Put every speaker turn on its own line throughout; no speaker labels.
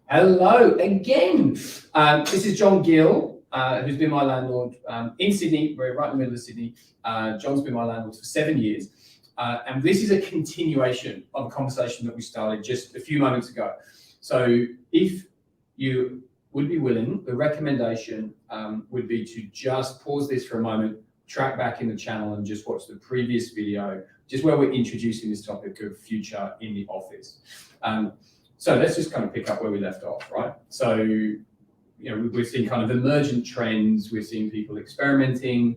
Hello again. This is John Gill, who's been my landlord in Sydney. We're right in the middle of Sydney. John's been my landlord for 7 years. And this is a continuation of a conversation that we started just a few moments ago. So if you would be willing, the recommendation would be to just pause this for a moment, track back in the channel and just watch the previous video, just where we're introducing this topic of future in the office. So let's just kind of pick up where we left off, right? So, we're seeing kind of emergent trends. We're seeing people experimenting.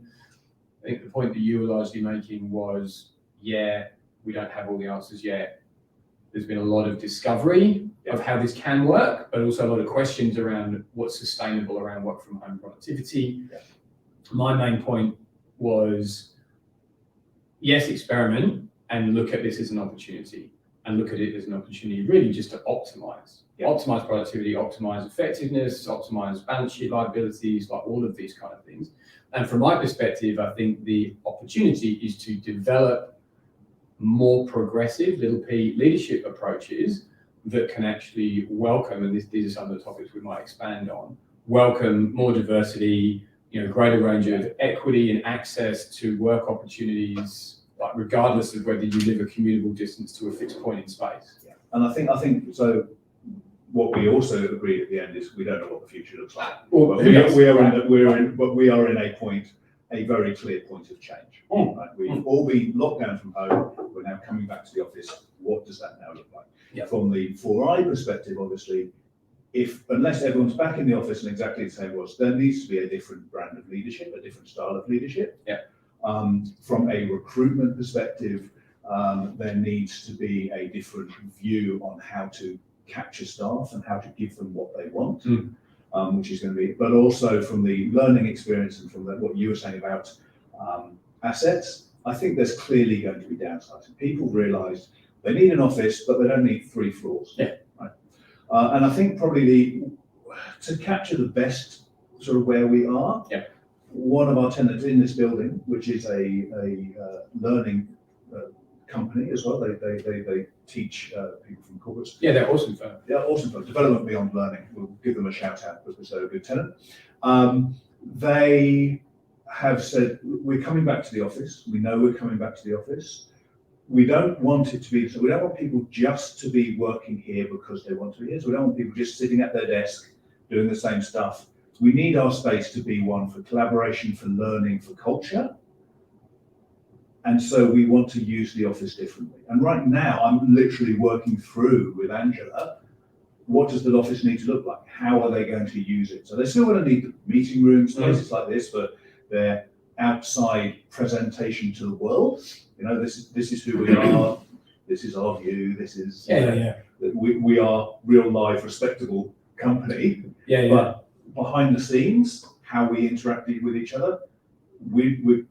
I think the point that you were largely making was, we don't have all the answers yet. There's been a lot of discovery of how this can work, but also a lot of questions around what's sustainable around work from home productivity. My main point was, yes, experiment and look at this as an opportunity. And look at it as an opportunity really just to optimize. Optimize productivity, optimize effectiveness, optimize balance sheet liabilities, like all of these kind of things. And from my perspective, I think the opportunity is to develop more progressive, little p, leadership approaches that can actually welcome, and these are some of the topics we might expand on, welcome more diversity, greater range of equity and access to work opportunities, like regardless of whether you live a commutable distance to a fixed point in space.
And I think so. What we also agreed at the end is we don't know what the future looks like.
Well,
but we are in a very clear point of change. Right? We've all been locked down from home. We're now coming back to the office. What does that now look like? From the 4i perspective, obviously, unless everyone's back in the office and exactly the same was, there needs to be a different brand of leadership, a different style of leadership. From a recruitment perspective, there needs to be a different view on how to capture staff and how to give them what they want, which is going to be, but also from the learning experience and from what you were saying about assets, I think there's clearly going to be downsides. People realise they need an office, but they don't need 3 floors. Right? And I think probably to capture the best sort of where we are, one of our tenants in this building, which is a learning company as well. They teach people from corporates.
They're awesome firm.
Awesome firm. Development Beyond Learning. We'll give them a shout out because they're a good tenant. They have said, we're coming back to the office. We know we're coming back to the office. We don't want it to be, so we don't want people just to be working here because they want to be here. So we don't want people just sitting at their desk doing the same stuff. We need our space to be one for collaboration, for learning, for culture. And so we want to use the office differently. And right now, I'm literally working through with Angela, what does the office need to look like? How are they going to use it? So they're still going to need meeting rooms, places like this for their outside presentation to the world. This is who we are. This is our view. This is we are real live, respectable company. But behind the scenes, how we interacted with each other, we're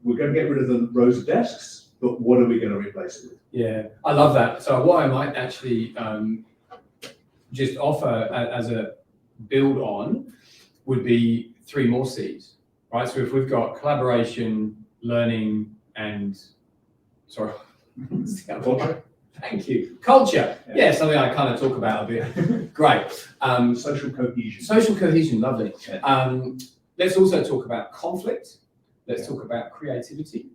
going to get rid of the rows of desks, but what are we going to replace it with?
I love that. So what I might actually just offer as a build on would be 3 more C's, right? So if we've got collaboration, learning, and
Culture.
Thank you. Culture. Something I kind of talk about a bit. Great.
Social cohesion.
Social cohesion, lovely. Let's also talk about conflict. Let's talk about creativity.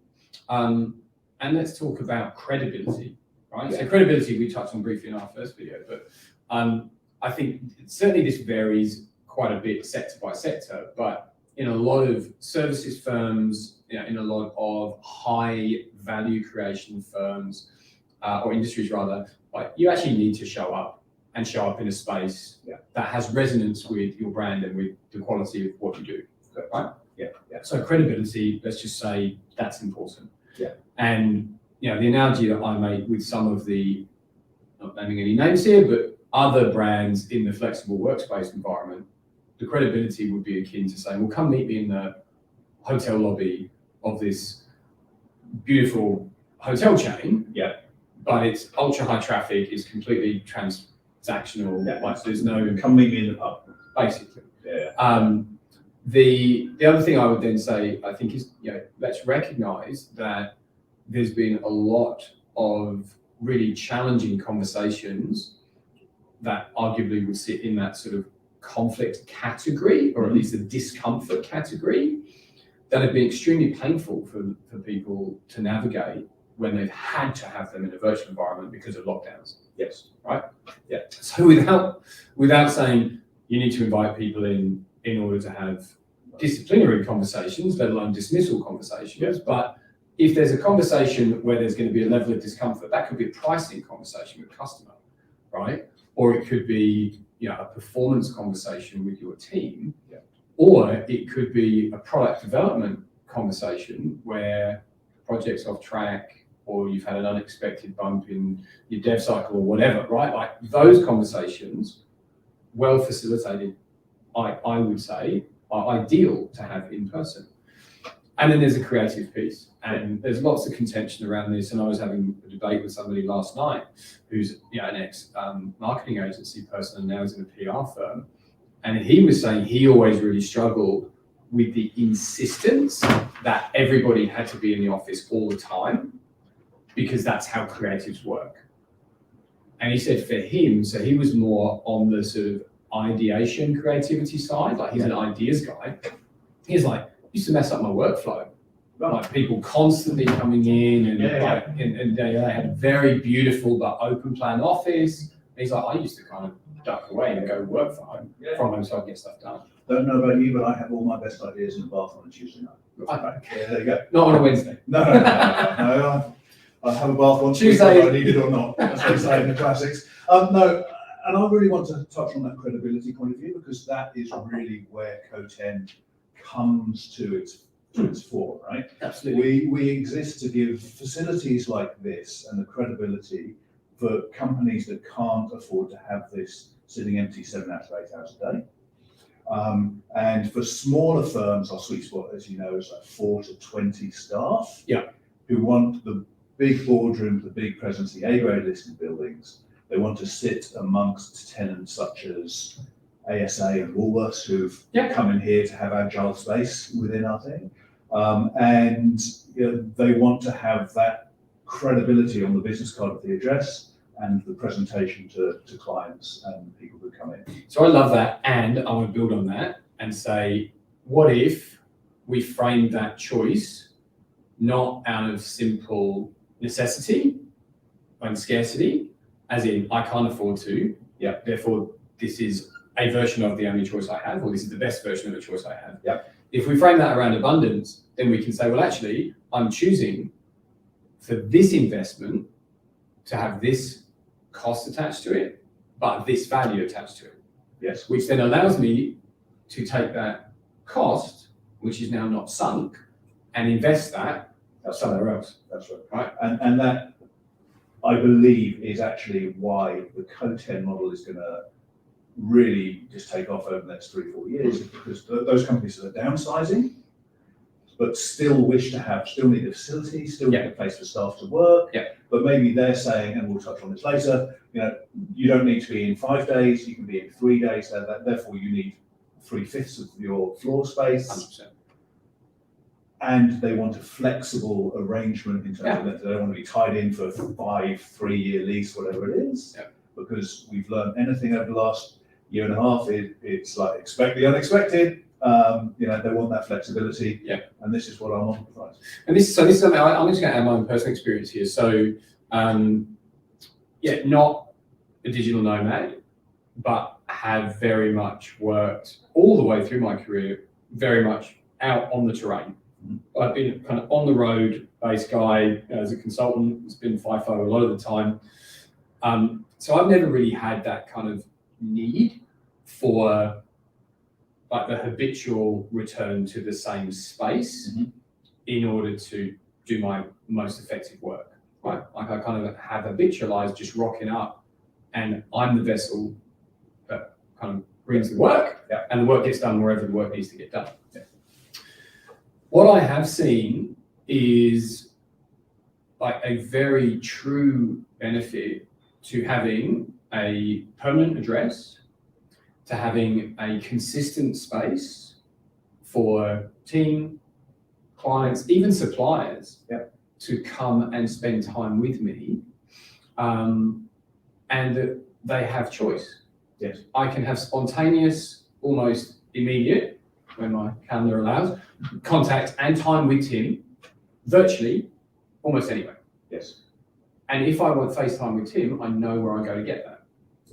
And let's talk about credibility, right? So credibility, we touched on briefly in our first video, but I think certainly this varies quite a bit sector by sector, but in a lot of services firms, in a lot of high value creation firms, or industries rather, like you actually need to show up in a space that has resonance with your brand and with the quality of what you do, right? So credibility, let's just say that's important. And the analogy that I made with some of the, not naming any names here, but other brands in the flexible workspace environment, the credibility would be akin to saying, well, come meet me in the hotel lobby of this beautiful hotel chain. But it's ultra high traffic, it's completely transactional. Like there's no,
come meet me in the pub,
basically. The other thing I would then say, I think, is let's recognise that there's been a lot of really challenging conversations that arguably would sit in that sort of conflict category, or at least a discomfort category, that have been extremely painful for people to navigate when they've had to have them in a virtual environment because of lockdowns.
Yes.
Right? Yeah. So without saying you need to invite people in order to have disciplinary conversations, let alone dismissal conversations.
Yes.
But if there's a conversation where there's going to be a level of discomfort, that could be a pricing conversation with a customer, right? Or it could be, a performance conversation with your team, or it could be a product development conversation where the project's off track, or you've had an unexpected bump in your dev cycle or whatever, right? Like those conversations, well facilitated, I would say, are ideal to have in person. And then there's a creative piece, and there's lots of contention around this. And I was having a debate with somebody last night who's an ex marketing agency person and now is in a PR firm. And he was saying he always really struggled with the insistence that everybody had to be in the office all the time because that's how creatives work. And he said for him, so he was more on the sort of ideation creativity side, like he's an ideas guy. He's like, used to mess up my workflow. Like people constantly coming in and they had a very beautiful but open plan office. And he's like, I used to kind of duck away and go work from home so I can get stuff done.
Don't know about you, but I have all my best ideas in the bath on a Tuesday night.
Okay.
There you go.
Not on a Wednesday.
No. I have a bath on Tuesday, whether I need it or not, as they say in the classics. No, and I really want to touch on that credibility point of view, because that is really where Co10 comes to its fore, right?
Absolutely.
We exist to give facilities like this and the credibility for companies that can't afford to have this sitting empty 7 hours to 8 hours a day. And for smaller firms, our sweet spot, as you know, is like 4 to 20 staff.
Yeah.
Who want the big boardrooms, the big presence, the A-grade listed buildings. They want to sit amongst tenants such as ASA and Woolworths who've come in here to have agile space within our thing. And they want to have that credibility on the business card of the address and the presentation to clients and people who come in.
So I love that, and I want to build on that and say, what if we framed that choice not out of simple necessity and scarcity, as in I can't afford to, therefore this is a version of the only choice I have, or this is the best version of a choice I have.
Yep.
If we frame that around abundance, then we can say, well, actually, I'm choosing for this investment to have this cost attached to it, but this value attached to it.
Yes.
Which then allows me to take that cost, which is now not sunk, and invest that somewhere else.
That's right.
Right.
And that, I believe, is actually why the Co10 model is going to really just take off over the next 3-4 years, because those companies that are downsizing, but still need a facility, still need a place for staff to work. But maybe they're saying, and we'll touch on this later, you don't need to be in 5 days, you can be in 3 days, therefore you need 3/5 of your floor space.
100%.
And they want a flexible arrangement in terms of that. They don't want to be tied in for 3-year lease, whatever it is. Because we've learned anything over the last year and a half, it's like expect the unexpected. They want that flexibility. And this is what our model provides.
And this is something I'm just going to add my own personal experience here. So, not a digital nomad, but have very much worked all the way through my career, very much out on the terrain. I've been kind of on the road based guy as a consultant. It's been FIFO a lot of the time. So I've never really had that kind of need for like the habitual return to the same space in order to do my most effective work. Right? Like I kind of have habitualized just rocking up, and I'm the vessel that kind of brings the work, and the work gets done wherever the work needs to get done. What I have seen is like a very true benefit to having a permanent address, to having a consistent space for team, clients, even suppliers to come and spend time with me, and that they have choice.
Yes.
I can have spontaneous, almost immediate, when my calendar allows, contact and time with Tim, virtually, almost anywhere.
Yes.
And if I want FaceTime with Tim, I know where I go to get that.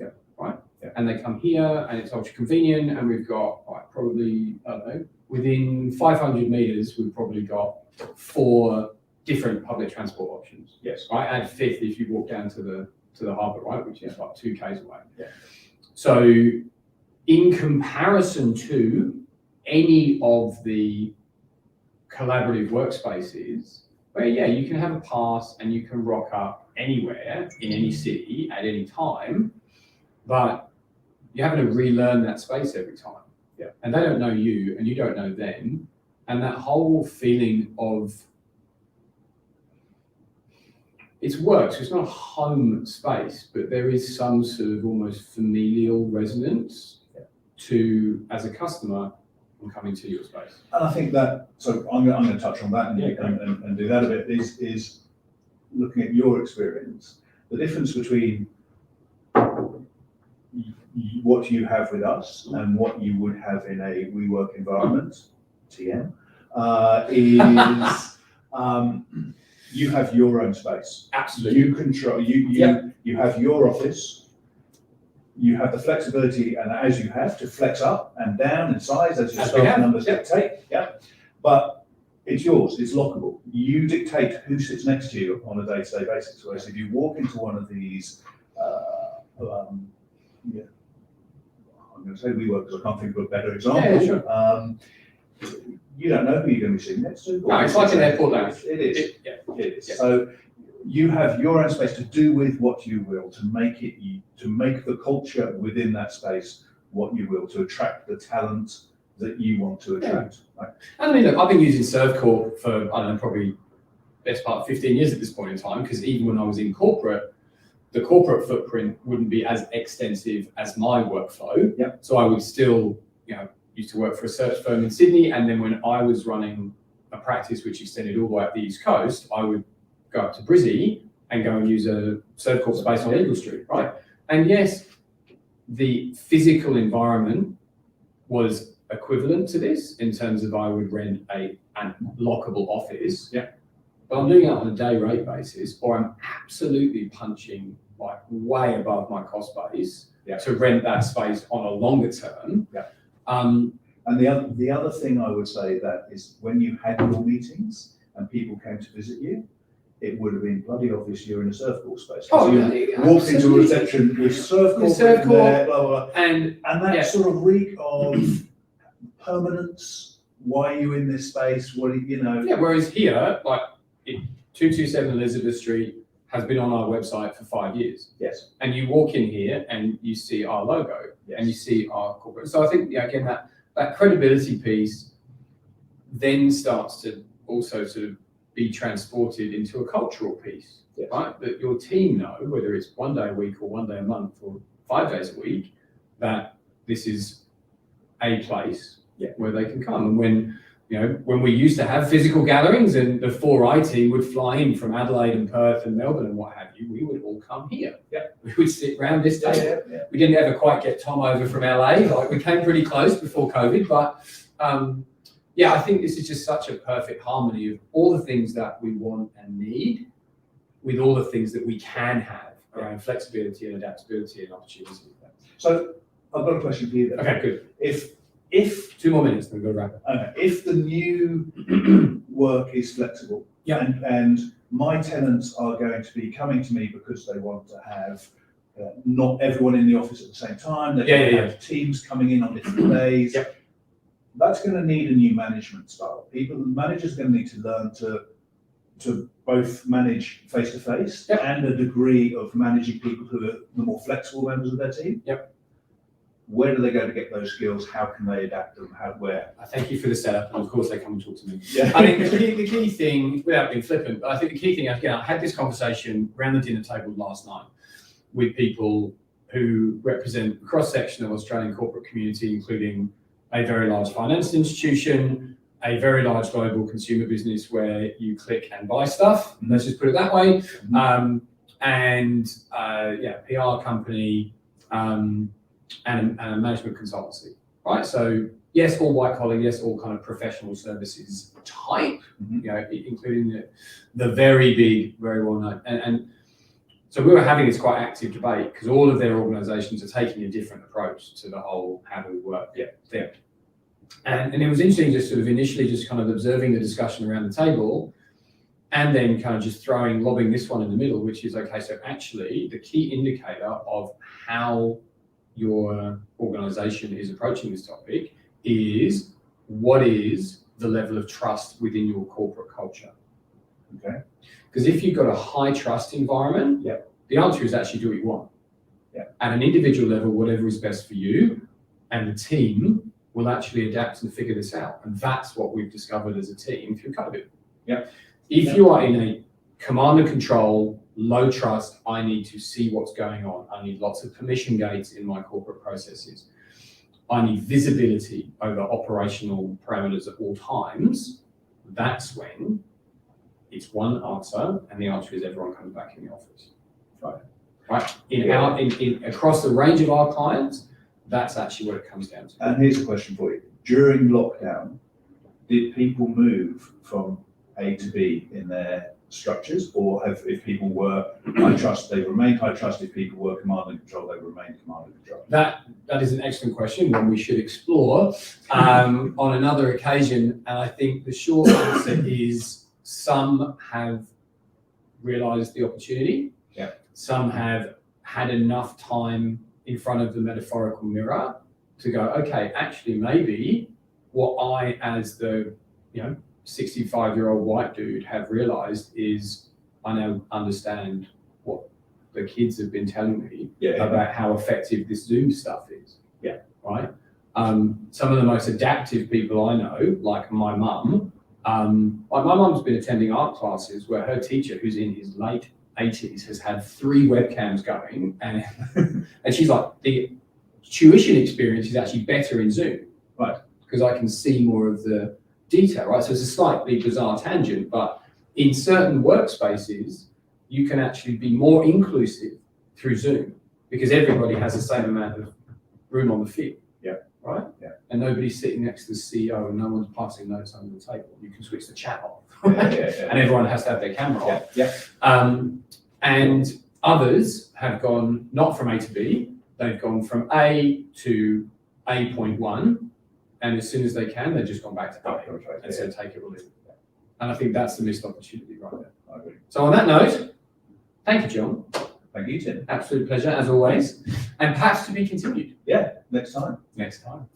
Yeah.
Right?
Yeah.
And they come here, and it's ultra convenient, and we've got probably, I don't know, within 500 meters, we've probably got 4 different public transport options.
Yes.
Right? Add 5th if you walk down to the harbour, right, which is like 2 k's away.
Yeah.
So in comparison to any of the collaborative workspaces, where you can have a pass and you can rock up anywhere in any city at any time, but you're having to relearn that space every time.
Yeah.
And they don't know you and you don't know them. And that whole feeling of it's work, so it's not a home space, but there is some sort of almost familial resonance to, as a customer, I'm coming to your space.
And I think that, so I'm going to touch on that
Yeah,
and do that a bit, is looking at your experience. The difference between what you have with us and what you would have in a WeWork environment, TM, is you have your own space.
Absolutely.
You control, you have your office. You have the flexibility, and as you have, to flex up and down in size as your staff numbers dictate. Yeah, but it's yours. It's lockable. You dictate who sits next to you on a day-to-day basis. Whereas if you walk into one of these, I'm going to say WeWork because I can't think of a better example.
Yeah, sure.
You don't know who you're going to be sitting next to.
No, it's like an airport lounge.
It is.
It
is.
Yeah.
So you have your own space to do with what you will, to make the culture within that space what you will, to attract the talent that you want to attract.
Yeah. Right? And I mean, look, I've been using ServCorp for, I don't know, probably best part of 15 years at this point in time, because even when I was in corporate, the corporate footprint wouldn't be as extensive as my workflow.
Yeah.
So I would still, used to work for a search firm in Sydney. And then when I was running a practice which extended all the way up the East Coast, I would go up to Brizzy and go and use a ServCorp space on Eagle Street, right? And yes, the physical environment was equivalent to this in terms of I would rent a lockable office.
Yeah.
But I'm doing it on a day rate basis, or I'm absolutely punching like way above my cost base to rent that space on a longer term.
Yeah. And the other thing I would say that is when you had your meetings and people came to visit you, it would have been bloody obvious you're in a ServCorp space.
Oh,
you walked into a reception with ServCorp in there, blah, blah, blah. And that sort of reek of permanence. Why are you in this space? What do you know?
Yeah, whereas here, like 227 Elizabeth Street has been on our website for 5 years.
Yes.
And you walk in here and you see our logo and you see our corporate. So I think, again, that credibility piece then starts to also sort of be transported into a cultural piece, right? That your team know, whether it's 1 day a week or 1 day a month or 5 days a week, that this is a place where they can come. And when we used to have physical gatherings and the 4i team would fly in from Adelaide and Perth and Melbourne and what have you, we would all come here.
Yeah.
We would sit around this table.
Yeah.
We didn't ever quite get Tom over from LA. Like we came pretty close before COVID, but I think this is just such a perfect harmony of all the things that we want and need with all the things that we can have around flexibility and adaptability and opportunity.
So I've got a question for you then.
Okay, good.
If
2 more minutes, then we've got to wrap it.
Okay. If the new work is flexible,
Yeah.
and my tenants are going to be coming to me because they want to have not everyone in the office at the same time, they're going to have teams coming in on different days.
Yep.
That's going to need a new management style. Managers are going to need to learn to both manage face-to-face and a degree of managing people who are the more flexible members of their team.
Yep.
Where do they go to get those skills? How can they adapt them? Where?
I thank you for the setup, and of course they come and talk to me.
Yeah.
I think the key thing, without being flippant, but I think the key thing, again, I had this conversation around the dinner table last night with people who represent a cross-section of Australian corporate community, including a very large finance institution, a very large global consumer business where you click and buy stuff, let's just put it that way, PR company, and a management consultancy, right? So yes, all white collar, yes, all kind of professional services type,
Mhm.
you know, including the very big, very well known. And so we were having this quite active debate because all of their organisations are taking a different approach to the whole how do we work thing. And it was interesting just sort of initially just kind of observing the discussion around the table and then kind of just lobbing this one in the middle, which is, okay, so actually the key indicator of how your organisation is approaching this topic is what is the level of trust within your corporate culture.
Okay.
Because if you've got a high trust environment, the answer is actually do what you want. At an individual level, whatever is best for you, and the team will actually adapt and figure this out. And that's what we've discovered as a team through COVID. If you are in a command and control, low trust, I need to see what's going on. I need lots of permission gates in my corporate processes. I need visibility over operational parameters at all times. That's when it's one answer, and the answer is everyone comes back in the office. Right. In across the range of our clients, that's actually what it comes down to.
And here's a question for you. During lockdown, did people move from A to B in their structures, or if people were high trust, they remained high trust? If people were command and control, they remained command and control?
That is an excellent question, one we should explore on another occasion. And I think the short answer is some have realised the opportunity. Some have had enough time in front of the metaphorical mirror to go, okay, actually maybe what I, as the 65-year-old white dude, have realised is I now understand what the kids have been telling me about how effective this Zoom stuff is. Right. Some of the most adaptive people I know, like my mum, my mum's been attending art classes where her teacher, who's in his late 80s, has had 3 webcams going, and she's like, the tuition experience is actually better in Zoom, right? Because I can see more of the detail, right? So it's a slightly bizarre tangent, but in certain workspaces, you can actually be more inclusive through Zoom because everybody has the same amount of room on the field. Right? And nobody's sitting next to the CEO and no one's passing notes under the table. You can switch the chat off. And everyone has to have their camera off. And others have gone not from A to B, they've gone from A to A.1, and as soon as they can, they've just gone back to A and said take it or leave it. And I think that's the missed opportunity right there.
I agree.
So on that note, thank you, John.
Thank you, Tim.
Absolute pleasure, as always. And perhaps to be continued.
Next time.
Next time.